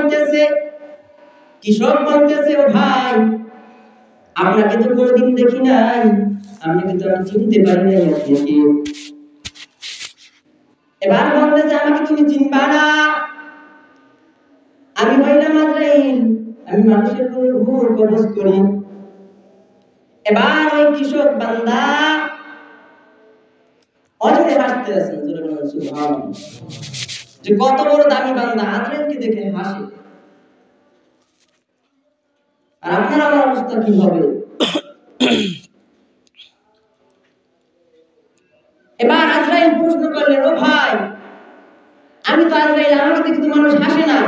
বলতেছে, কৃষক বলতেছে, ও ভাই আপনাকে তো কোনোদিন দেখি নাই, আপনাকে তো আমি চিনতে পারি নাই আপনাকে। এবার বলতেছে, আমাকে তুমি চিনবা না, আমি হইলাম আজরাইল, আমি মানুষের রূহ কবজ করি। এবার ওই কৃষক বান্দা অজরে হাসতে আছে, সুবহানাল্লাহ, যে কত বড় দামি বান্দা আজরাইলকে দেখে হাসে। আর আপনার আমার অবস্থা কি হবে? এবার আজরাইল প্রশ্ন করলেন, ও ভাই আমি তো আজরাইল, আমাকে দেখে তো মানুষ হাসে না,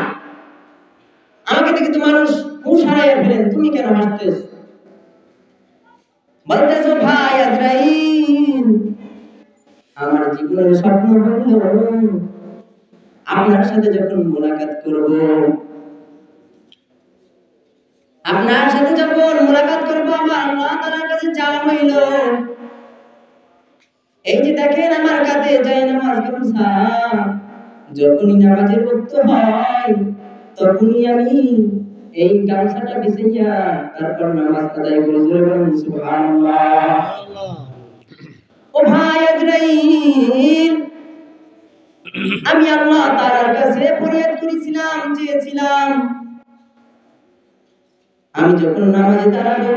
আমাকে দেখে তো মানুষ হুঁশ হারাইয়া ফেলেন, তুমি কেন হাসতেছ? বলতেছো, ভাই আজরাইল, আমার জীবনের স্বপ্ন হলো আপনার সাথে যখন মোলাকাত করব, আপনার সাথে যখন মোলাকাত করব, আমার আল্লাহ তাআলার কাছে যাওয়া হইল, এই যে দেখেন আমার কাছে যায় নামাজ গামছা, যখনই নামাজের ওয়াক্ত হয় তখনই আমি এই গামছাটা বিছাইয়া তারপর নামাজ আদায় করি। জোরে বলুন সুবহানাল্লাহ। ও ভাই আজরাইল, আমি আল্লাহ তাআলার কাছে ফরিয়াদ করেছিলাম, চেয়েছিলাম, আমি যখন নামাজে দাঁড়াবো,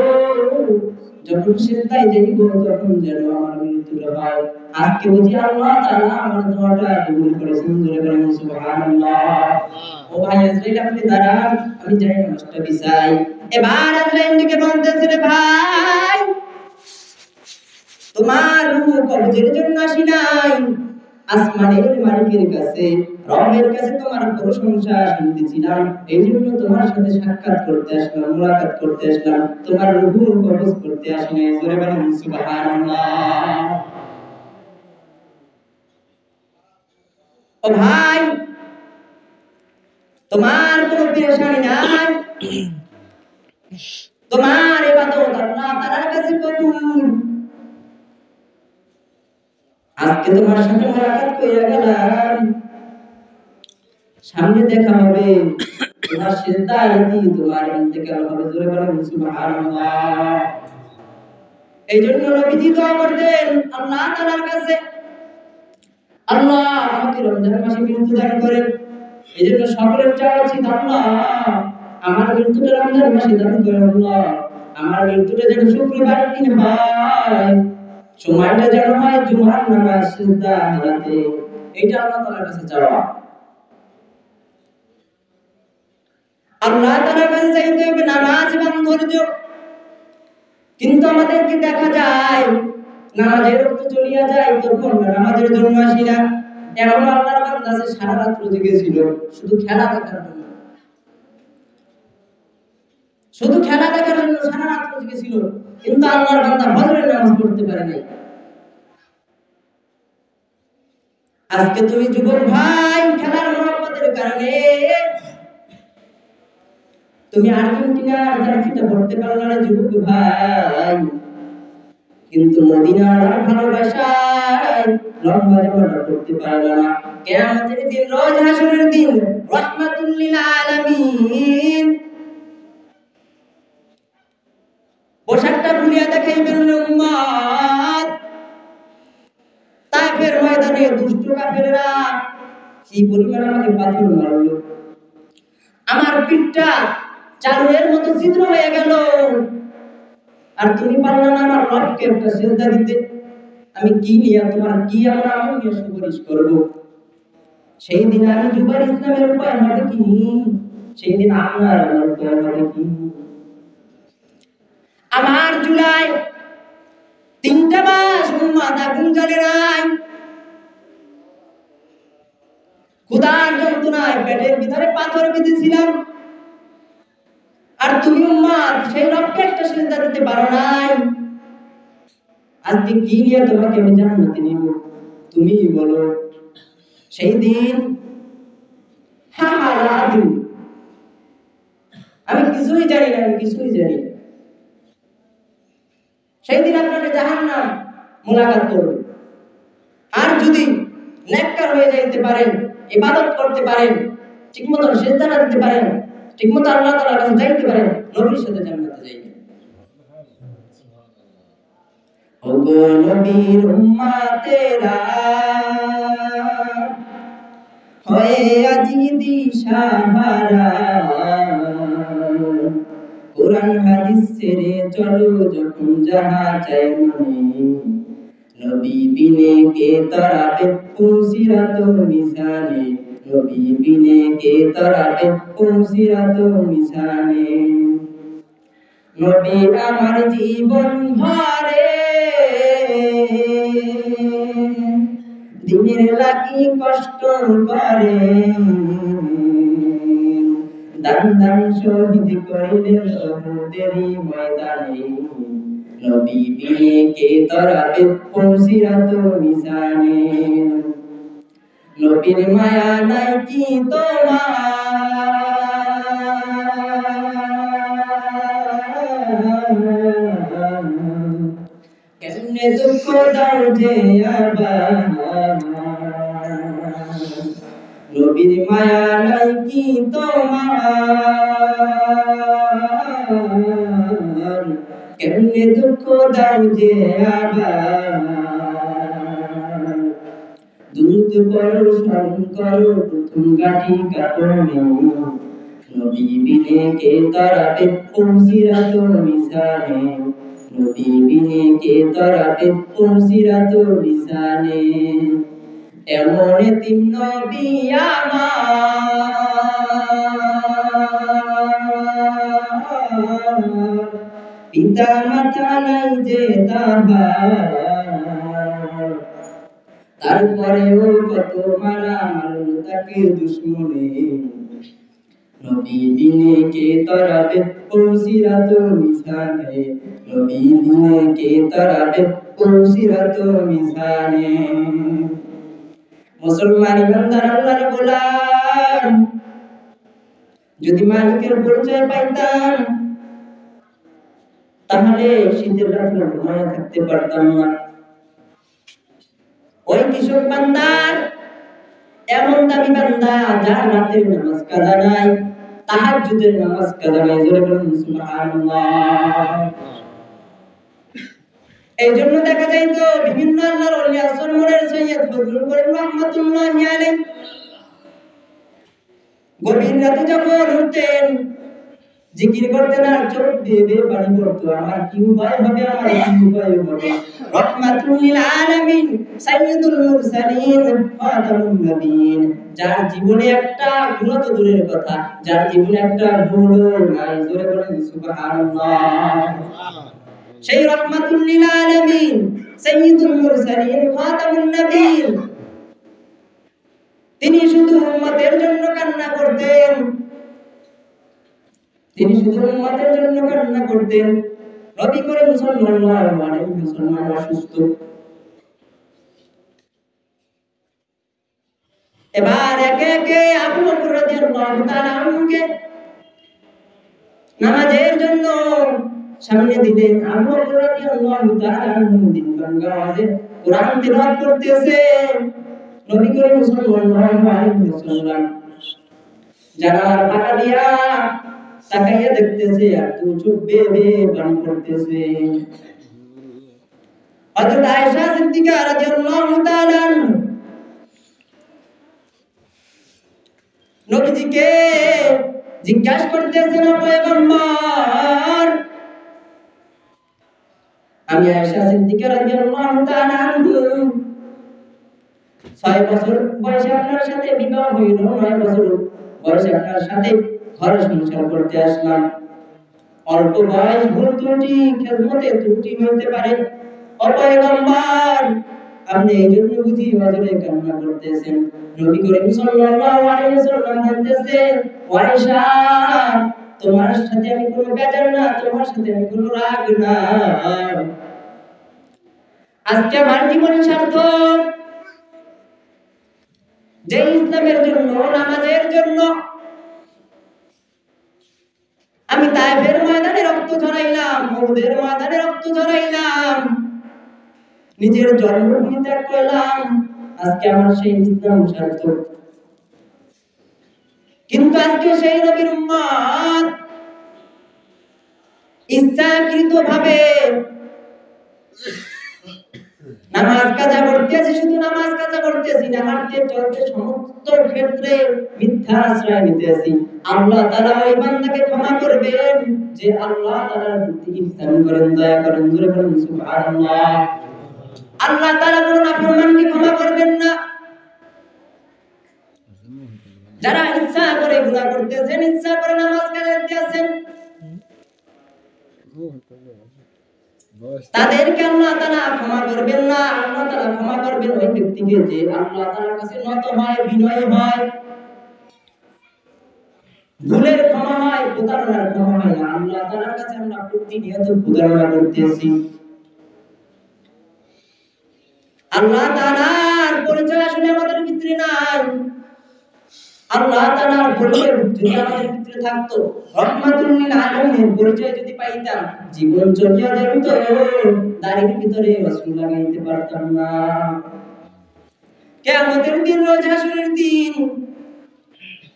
যখন সিজদায় যাইব, তখন যেন আমার মৃত্যুটা হয়। আজকে বুঝি আল্লাহ তাআলা আমার দোয়াটা কবুল করেছেন। জোরে বলেন সুবহানাল্লাহ। ও ভাই আজরাইল, আপনি দাঁড়ান, আমি যাই নামাজটা বিছাই। এবার আজরাইলকে বলতেছে, রে ভাই তোমার রূহ কবজের জন্য আসি নাই, আসমানের মালিকের কাছে, রবের কাছে তোমার প্রশংসা শুনতেছিলাম, এই জন্য তোমার সাথে সাক্ষাৎ করতে আসলাম, মুলাকাত করতে আসলাম, তোমার রূহ কবজ করতে আসি নাই। জোরে বলেন সুবহানাল্লাহ। ও ভাই তোমার কোনো পেরেশানি নাই, তোমার ইবাদত আল্লাহ তাআলার কাছে কবুল। আজকে তোমার সাথে মুলাকাত কইরা গেলাম, সামনে দেখা হবে, তোমার সিজদায় দিয়ে তোমার ইন্তেকাল হবে। জোরে বলেন সুবহানাল্লাহ। এইজন্য নবীজি দোয়া করতেন আল্লাহ তাআলার কাছে, আল্লাহ আমাকে রমজান মাসে মৃত্যু দান করেন। এইজন্য সকলের চাওয়া উচিত, আল্লাহ আমার মৃত্যুটা রমজান মাসে দান করেন, আল্লাহ আমার মৃত্যুটা যেন শুক্রবার দিন হয়, সময়টা যেন হয় জুমার নামাজ সিজদা হারাতে, এইটা আল্লাহ তাআলার কাছে চাওয়া। আল্লাহ তাআলার কাছে চাইতে হবে নামাজ এবং ধৈর্য। কিন্তু আমাদেরকে দেখা যায় নামাজের রক্ত চলিয়া যায়, তখন নামাজের জন্য আসি না। এমন আল্লাহর বান্দা আছে সারা রাত জেগেছিল শুধু খেলা দেখার জন্য, শুধু খেলা দেখার জন্য সারা রাত জেগেছিল, কিন্তু আল্লাহর বান্দা ফজরের নামাজ পড়তে পারে নাই। আজকে তুমি যুবক ভাই খেলার মহব্বতের কারণে তুমি আর্জেন্টিনার জার্সিটা পড়তে পারলে না যুবক ভাই, কিন্তু মদিনার ভালোবাসায় লম্বা জামাটা পড়তে পারলে না। কিয়ামতের দিন, রোজ হাসরের দিন, রাহমাতুল লিল আলামিন পোশাকটা খুলিয়া দেখাইবেন উম্মত। তাইফের ময়দানে দুষ্ট কাফেররা কি পরিমাণ আমাকে পাথর মারলো, আমার পিঠটা চারুলের মতো ছিদ্র হয়ে গেল, আর তুমি পারলে না আমার রবকে একটা সিজদা দিতে। আমি কি নিয়ে তোমার কি আমরা আমল নিয়ে সুপারিশ করব? সেই দিন আমি জুবাইর ইসলামের উপায় হবে কি? সেই দিন আপনার আমার উপায় হবে কি? আমার জুলাই 3টা মাস উম্মত আগুন জ্বলে নাই, ক্ষুধার যন্ত্রণায় পেটের ভিতরে পাথর বেঁধেছিলাম, আর তুমি উম্মত সেই রবকে একটা সিজদা দিতে পারো নাই। আজকে কি নিয়ে তোমাকে আমি জান্নাতে নিব? তুমি বলো। সেই দিন আমি কিছুই জানি না, আমি কিছুই জানি না। সেই দিন আপনাকে জাহান্নাম মুলাকাত করবে। আর যদি নেককার হয়ে যাইতে পারেন, ইবাদত করতে পারেন, ঠিকমতো সিজদা না দিতে পারেন, ঠিকমতো আল্লাহ তাআলার কাছে যাইতে পারেন, নবীর সাথে জান্নাতে যাইবেন। ওগো নবীর উম্মতেরা হয়ে আজি দিশাহারা, কোরআন হাদিস ছেড়ে চলো যখন যাহা চাই মনে, নবী বিনে কে তরাবে পুসিরাত মিশানে, নবী বিনে কে তরাবে পুসিরাত মিশানে। নবী আমার জীবন ভরে দিনের লাগি কষ্ট করে, দান দান শহীদ করিলেন উহুদেরই ময়দানে, নবী বিনে কে তরাবে পুসিরাত মিশানে। নবীর মায়া নাই কি তোমার, কেমনে দুঃখ দাও যে আবার, নবীর মায়া নাই কি তোমার, কেমনে দুঃখ দাও যে আবার। দুরূদ পড়ো স্মরণ করো প্রথম কাঠি কাপড়ে, নবী বিনে কে তরাবে পুসিরাত মিশানে, নবী বিনে কে তরাবে পুসিরাত মিশানে। এমন এতিম নবী আমার, পিতা মাতা নাই যে তাহার, তারপরেও কত মারা মারল তাকে দুশমনে, নবী বিনে কে তরাবে পুসিরাত মিশানে, নবী বিনে কে তরাবে পুসিরাত মিশানে। মুসলমান ইমানদার আল্লাহর গোলাম, যদি মালিকের পরিচয় পাইতাম তাহলে শীতের রাতে ঘুমায় থাকতে পারতাম না। ওই কৃষক বান্দার এমন দামি বান্দা যার রাতের নামাজ কাজা নাই, তাহাজ্জুদের নামাজ কাজা নাই, জোরে বলুন সুবহানাল্লাহ। এই জন্য দেখা যায় তো বিভিন্ন আল্লাহর ওলি আসমানের সৈয়দ ফজলুল করিম রাহমাতুল্লাহি আলাইহি গভীর রাতে যখন উঠতেন জিকির করতেন আর চোখ বেয়ে পানি পড়তো, আমার কি উপায় হবে, আমার কি উপায় হবে। রাহমাতুল লিল আলামিন সাইয়্যিদুল মুরসালিন খাতামুন নবিয়্যিন, যার জীবনে একটা গুণ তো দূরের কথা, যার জীবনে একটা ভুলও নাই, জোরে বলেন সুবহানাল্লাহ। সেই রাহমাতুল লিল আলামিন সাইয়্যিদুল মুরসালিন খাতামুন নবিয়্যিন, তিনি শুধু উম্মতের জন্য কান্না করতেন, তিনি শুধু উম্মতের জন্য কান্না করতেন। নবী করিম সাল্লাল্লাহু আলাইহি ওয়াসাল্লাম অসুস্থ, এবার একে একে আবু বকর রাদিয়াল্লাহু তাআলা আনহুকে নামাজের জন্য সামনে দিলেন। আবু বকর রাদিয়াল্লাহু তাআলা আনহু দিন বাঙ্গাওয়াজে কোরআন তিলাওয়াত করতেছে। নবী করিম সাল্লাল্লাহু আলাইহি ওয়াসাল্লাম জানালার ফাঁকা দিয়া তাকাইয়া দেখতেছে আর দু চোখ বেয়ে বেয়ে পানি পড়তেছে। হযরত আয়েশা সিদ্দিকা রাদিয়াল্লাহু তাআলা নবীজিকে জিজ্ঞাসা করতেছেন, পয়গম্বর, আমি আয়েশা সিদ্দিকা রাদিয়াল্লাহু তাআলা 6 বছর বয়সে আপনার সাথে বিবাহ হইল, 9 বছর বয়সে আপনার সাথে ঘর সংসার করতে আসলাম। অল্প বয়স ভুল ত্রুটি খেদমতে ত্রুটি হতে পারে, ও পয়গম্বর আপনি এই জন্য বুঝি হযরতে কান্না করতেছেন। নবী করিম সাল্লাল্লাহু আলাইহি ওয়াসাল্লাম বলতেছেন, আয়েশা তোমার সাথে আমি কোনো বেজার না, তোমার সাথে আমি কোনো রাগ না, আজকে আমার জীবন সার্থক। যে ইসলামের জন্য, নামাজের জন্য আমি তায়েফের ময়দানে রক্ত ঝরাইলাম, উহুদের ময়দানে রক্ত ঝরাইলাম, নিজের জন্মভূমি ত্যাগ করলাম, আজকে আমার সেই ইসলাম সার্থক। কিন্তু আজকে সেই নবীর উম্মত ইচ্ছাকৃতভাবে নামাজ কাজা করতেছি, শুধু নামাজ কাজা করতেছি না, হাঁটতে চলতে সমস্ত ক্ষেত্রে মিথ্যা আশ্রয় নিতেছি। আল্লাহ তাআলা ওই বান্দাকে ক্ষমা করবেন যে আল্লাহ তাআলার প্রতি ইহসান করেন, দয়া করেন, জোরে বলেন সুবহানাল্লাহ। আল্লাহ তাআলা কোনো নাফরমানকে ক্ষমা করবেন না। যারা ইচ্ছা করে গুনাহ করতেছেন, ইচ্ছা করে নামাজ কাজা করতেছেন, তাদেরকে আল্লাহ তাআলা ক্ষমা করবেন না। আল্লাহ তাআলা ক্ষমা করবেন ওই ব্যক্তিকে যে আল্লাহ তাআলার কাছে নত হয়, বিনয় হয়, ভুলের ক্ষমা হয়, প্রতারণার ক্ষমা হয় না। আল্লাহ তাআলার কাছে আমরা প্রতিনিয়ত প্রতারণা করতেছি। আল্লাহ তাআলার পরিচয় আসলে আমাদের ভিতরে নাই। আল্লাহ তাআলার পরিচয় যদি আমাদের ভিতরে থাকতো, রহমাতুল লিল আলামিনের পরিচয় যদি পাইতাম, জীবন চলিয়া যেত, দাড়ির ভিতরে রাসূল লাগাইতে পারতাম না। কিয়ামতের দিন, রোজ হাসরের দিন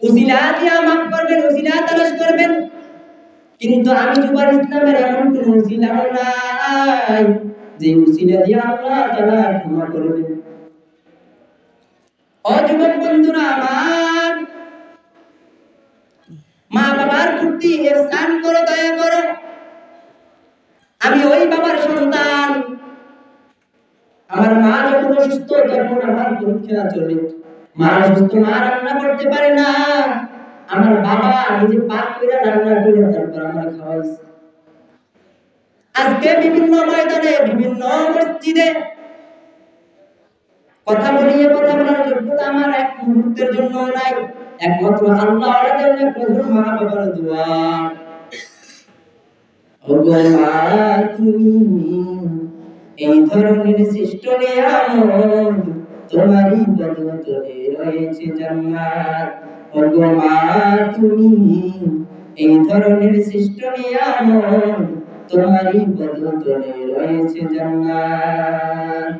উসিলা দিয়া মাফ করবেন, উসিলা তালাশ করবেন। কিন্তু আমি জুবার ইসলামের এমন কোন উসিলা নাই যে উসিলা দিয়া আল্লাহ তাআলা ক্ষমা করবেন। ও যুবক বন্ধুরা আমার, মা বাবার প্রতি ইহসান করো, দয়া করো। আমি ওই বাবার সন্তান। আমার মা যখন অসুস্থ, তখন আমার পরীক্ষা চলে, মা অসুস্থ, মা রান্না করতে পারে না, আমার বাবা নিজে পাক করে রান্না করে তারপর আমার খাওয়াইছে। আজকে বিভিন্ন ময়দানে, বিভিন্ন মসজিদে কথা বলিয়ে কথা বলার যোগ্যতা আমার এক মুহূর্তের জন্য নাই, একমাত্র আল্লাহর জন্য প্রভু মা বাবার দোয়া। ওগো মা তুমি এই ধরনের সৃষ্ট নিয়ামত, তোমারই পদতলে রয়েছে জান্নাত। ওগো মা তুমি এই ধরনের সৃষ্ট নিয়ামত, তোমারই পদতলে রয়েছে জান্নাত।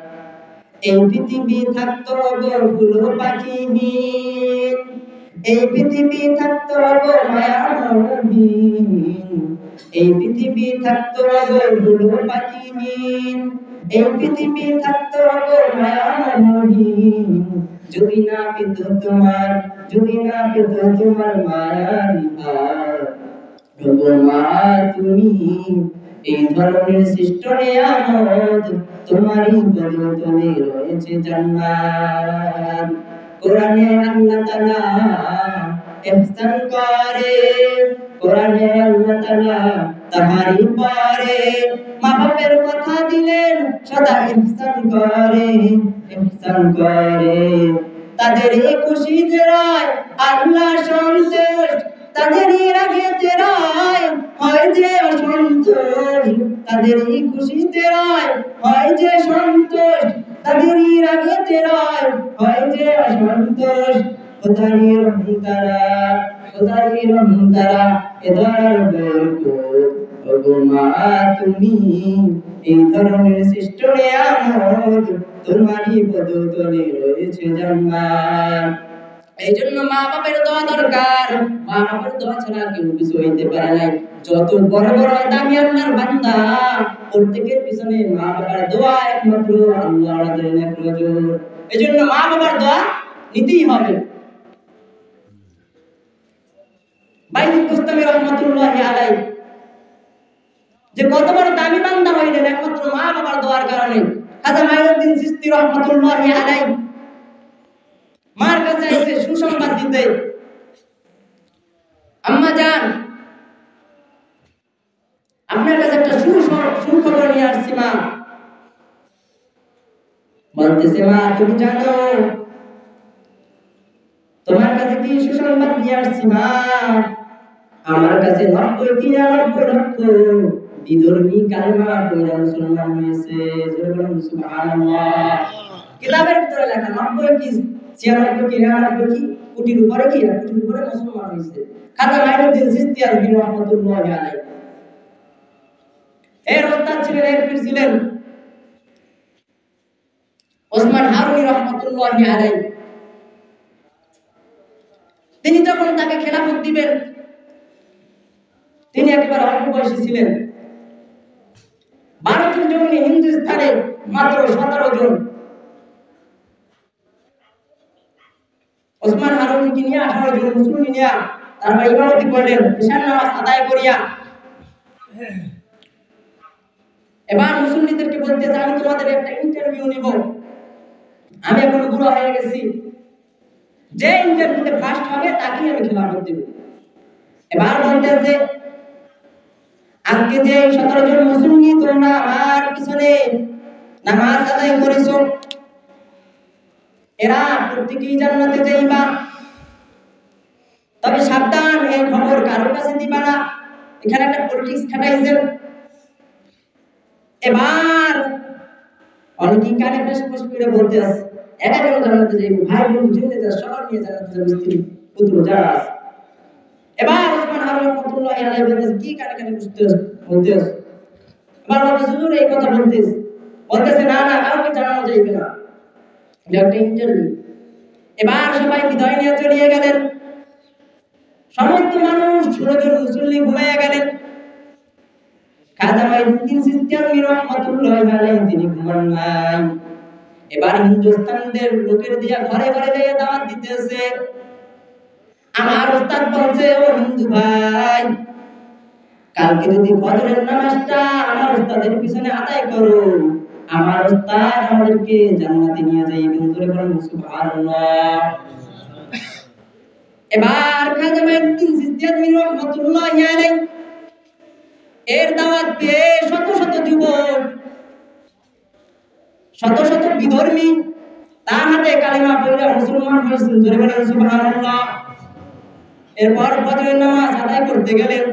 এই পৃথিবী থাকতো গো ফুল পাখিহীন, এই পৃথিবী থাকতো গো মায়ামহীন, এই পৃথিবী থাকতো গো ফুল পাখিহীন, এই পৃথিবী থাকতো গো মায়ামহীন, যদি না পেত তোমার, যদি না পেত তোমার মায়ার হাত। ওগো মা তুমি এই ধরনের সৃষ্ট নিয়ামত, তোমারই পদতলে রয়েছে জান্নাত। কোরআনে আল্লাহ তাআলা ইহসান করে, কোরআনে আল্লাহ তাআলা তাহারি পারে, মা বাপের কথা দিলেন সদা ইহসান করে, ইহসান করে। তাদের এই খুশিতে রায় আল্লাহ সন্তুষ্ট, তাদের রাগেতে রায় হয় যে অসন্তোষ, তাদের এই খুশিতে রায় হয় যে সন্তোষ, তাদের রাগেতে রায় হয় যে অসন্তোষ। খোদারি রহম তারা, খোদারি রহম তারা, এ দয়ার বরকত। ওগো মা তুমি এই ধরনের সৃষ্ট নিয়ামত, তোমারই পদতলে রয়েছে জান্নাত। এই জন্য মা বাপের দোয়া দরকার। মা বাপের দোয়া ছাড়া কেউ কিছু হইতে পারে নাই। যত বড় বড় দামি আল্লাহর বান্দা, প্রত্যেকের পিছনে মা বাবার দোয়া একমাত্র আল্লাহর দেন প্রয়োজন। এই জন্য মা বাবার দোয়া নিতেই হবে। বাইতুল বুস্তামি রহমাতুল্লাহি আলাইহি যে কত বড় দামি বান্দা হইলেন একমাত্র মা বাবার দোয়ার কারণে। খাজা মাইনুদ্দিন চিশতি রহমাতুল্লাহি আলাইহি মার কাছে এসে সুসংবাদ দিতে, আম্মা জান আপনার কাছে একটা সুখবর নিয়ে আসছি মা। বলতেছে মা তুমি জানো তোমার কাছে কি সুসংবাদ নিয়ে আসছি মা? আমার কাছে ৯৯ লক্ষ বিধর্মী কালেমা পড়ে মুসলমান হয়েছে। সুবহানাল্লাহ। কিতাবের ভিতরে লেখা ৯০ কি ৯৬ কি ৯৯ কি কোটির উপরে, কি কোটির উপরে মুসলমান হয়েছে। খাজা মাইনুদ্দিন চিশতি আজমি রহমাতুল্লাহি আলাইহি এর ওস্তাদ ছিলেন, এর পীর ছিলেন ওসমান হারুনি রহমাতুল্লাহি আলাইহি। তিনি যখন তাকে খেলাফত দিবেন, তিনি একেবারে অল্প বয়সী ছিলেন। ভারতের জমিনে হিন্দুস্তানে মাত্র 17 জন। ওসমান হারুনকে নিয়ে 18 জন মুসলিম নিয়ে তারা ইমামতি করলেন ঈশার নামাজ আদায় করিয়া। এবার মুসলিমদেরকে বলতেছে, আমি তোমাদের একটা ইন্টারভিউ নিব, আমি এখন বুড়ো হয়ে গেছি, যে ইন্টারভিউতে ফার্স্ট হবে তাকেই আমি খেলাফত দেব। এবার বলতেছে, আজকে যে 17 জন মুসলিম তোমরা আমার পিছনে নামাজ আদায় করেছো, এরা প্রত্যেকেই জান্নাতে যাইবা, তবে সাবধান, এই খবর কারোর কাছে দিবা না। এখানে একটা পলিটিক্স খাটাইছেন। এবার অনেকেই কানে বেশ বেশ করে বলতে আছে, একা কেন জান্নাতে যাইবো, ভাই বোন জেনে যা, সবার নিয়ে জান্নাতে যাবো, স্ত্রী পুত্র যারা আছে। এবার ওসমান হারুন রাহমাতুল্লাহি আলাইহি বলতেছে, কি কানে কানে বলতে আছে? এবার বলতেছে, হুজুর এই কথা বলতেছে, না না, কাউকে জানানো যাইবে না, এটা একটা ইন্টারভিউ। এবার সবাই বিদায় নিয়ে চলে গেলেন। সমস্ত মানুষ 16 জন মুসল্লি ঘুমাইয়া গেলেন। খাজা মাইনুদ্দিন সিস্তামি রাহমাতুল্লাহি আলাইহি তিনি ঘুমান নাই। এবার হিন্দুস্তানদের লোকের দিয়া ঘরে ঘরে যাইয়া দাওয়াত দিতেছে। আমার ওস্তাদ বলছে, ও হিন্দু ভাই, কালকে যদি ফজরের নামাজটা আমার ওস্তাদের পিছনে আদায় করো, আমার ওস্তাদ আমাদেরকে জান্নাতে নিয়ে যাইবেন। জোরে বলেন সুবহানাল্লাহ। এবার খাজা মাইনুদ্দিন সিস্তামি রাহমাতুল্লাহি আলাইহি এর দাওয়াত পেয়ে শত শত যুবক, শত শত বিধর্মী তার হাতে কালেমা পড়ে মুসলমান হয়েছেন। জোরে বলেন সুবহানাল্লাহ। এরপর ফজরের নামাজ আদায় করতে গেলেন।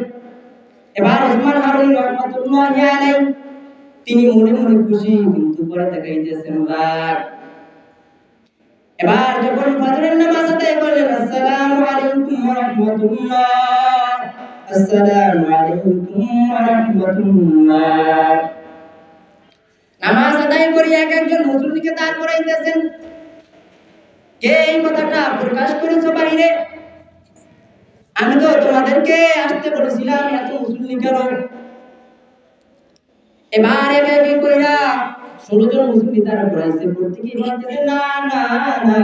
এবার ওসমান হারুন রাহমাতুল্লাহি আলাইহি তিনি মনে মনে খুশি, কিন্তু পরে দেখাইতেছেন রাগ। এবার যখন ফজরের নামাজ আদায় করলেন, আসসালামু আলাইকুম ওয়া রাহমাতুল্লাহ, আসসালামু আলাইকুম ওয়া রাহমাতুল্লাহ, নামাজ আদায় করে একজন মুসল্লিকে দাঁড় করাইতেছেন। কে এই কথাটা প্রকাশ করেছো বাইরে? আমি তো তোমাদেরকে আসতে বলেছিলাম, এত মুসল্লি কেন? এবার এভাবে কইরা 16 জন মুসল্লি দাঁড় করাইছে। প্রত্যেকেই বলতেছে, না না না,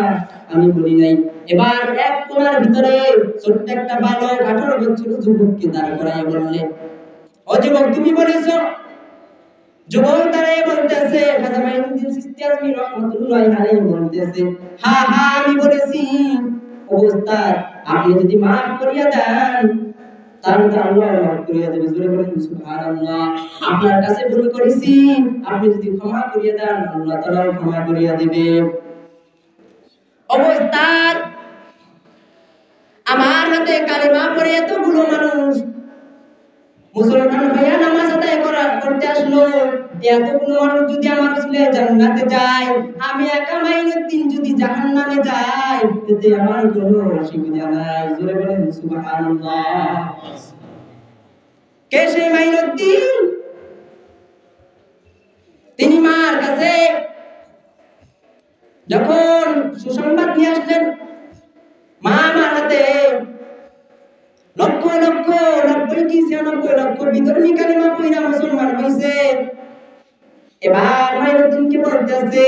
আমি বলি নাই। এবার এক কোণার ভিতরে ছোট্ট একটা বালক 18 বছরের যুবককে দাঁড় করাইয়া বললেন, ও যুবক, তুমি বলেছো? যুবক দাঁড়িয়ে বলতেছে, খাজা মাইনুদ্দিন সিস্তামি রাহমাতুল্লাহি আলাইহি বলতেছে, হ্যাঁ হ্যাঁ আমি বলেছি। ও ওস্তাদ, আপনি যদি মাফ করিয়া দেন তাহলে তো আল্লাহ মাফ করিয়া দেবে। জোরে বলেন সুবহানাল্লাহ। আপনার কাছে ভুল করেছি, আপনি যদি ক্ষমা করিয়া দেন আল্লাহ তাআলা ক্ষমা করিয়া দিবে। ও ওস্তাদ, আমার হাতে কালেমা পড়ে এতগুলো মানুষ মুসলমান হইয়া নামাজ আদায় করতে আসলো, এতগুলো মানুষ যদি আমার ছেলে জান্নাতে যায়, আমি একা মাইনুদ্দিন যদি জাহান্নামে যাই, এতে আমার কোনো অসুবিধা নাই। জোরে বলেন সুবহানাল্লাহ। কে সেই মাইনুদ্দিন? তিনি মার কাছে যখন সুসংবাদ নিয়ে আসলেন, মা আমার হাতে লক্ষ লক্ষ 90 কি 96 লক্ষ বিধর্মী কালেমা পড়া মুসলমান হইছে। এবার মাইনুদ্দিনকে বলতেছে,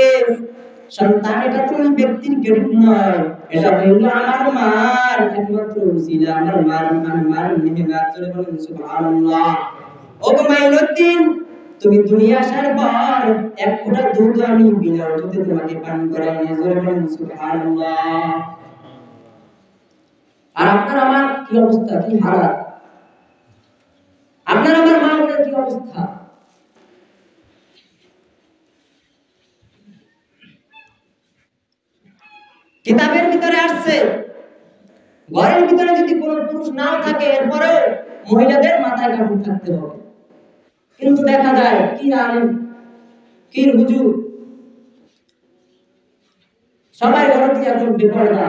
সন্তান, এটা তুমি ব্যক্তির ক্রেডিট নয়, এটা হইল আমার মার একমাত্র উসিলা, আমার মার মেহনত। জোরে বলেন সুবহানাল্লাহ। ও মাইনুদ্দিন, তুমি দুনিয়া আসার পর এক ফোঁটা দুধ আমি বিনা অজুতে তোমাকে পান করাইনি। জোরে বলেন সুবহানাল্লাহ। আর আপনার আমার কি অবস্থা, কি হালাত? আপনার আমার মা বোনের কি অবস্থা? কিতাবের ভিতরে আসছে, ঘরের ভিতরে যদি কোনো পুরুষ নাও থাকে, এরপরেও মহিলাদের মাথায় কাপড় থাকতে হবে। কিন্তু দেখা যায় কি আলেম, কি হুজুর, সবাই ঘরে এখন বেপরদা।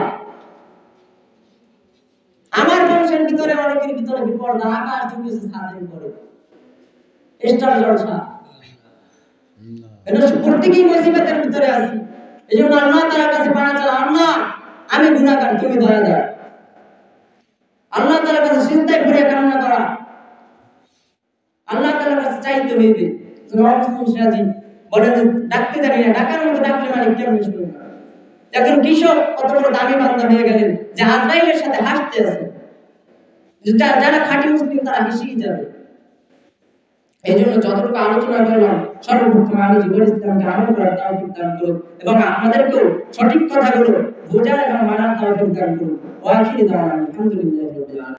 আমার বংশের ভিতরে অনেকের ভিতরে বিপর্দা, আকাশ ঢুকেছে ছাদের উপরে, স্টার জলসা। এটা প্রত্যেকেই মুসিবতের ভিতরে আছি। এই জন্য আল্লাহ তাআলার কাছে পানা চাই, আল্লাহ আমি গুনাহগার, তুমি দয়া দাও। আল্লাহ তাআলার কাছে সিজদায় পড়ে কান্না করা, আল্লাহ তাআলার কাছে চাইতে হইবে। রাজি বলেন ডাকতে জানি না, ডাকার মতো ডাকলে মালিক কেমন শুনবে? একজন কৃষক কত বড় দামি বান্দা হয়ে গেলেন যে আজরাইলের সাথে হাসতে আছে, যারা খাঁটি মুসলিম তারা হেসেই যাবে। এই জন্য যতটুকু আলোচনা করলাম সর্বপ্রথম আমি জীবন ইসলামকে আমল করার তৌফিক দান করুন এবং আমাদেরকেও সঠিক কথাগুলো বোঝার এবং মানার তৌফিক দান করুন। ওয়া আখিরি দাওয়ানা আলহামদুলিল্লাহ।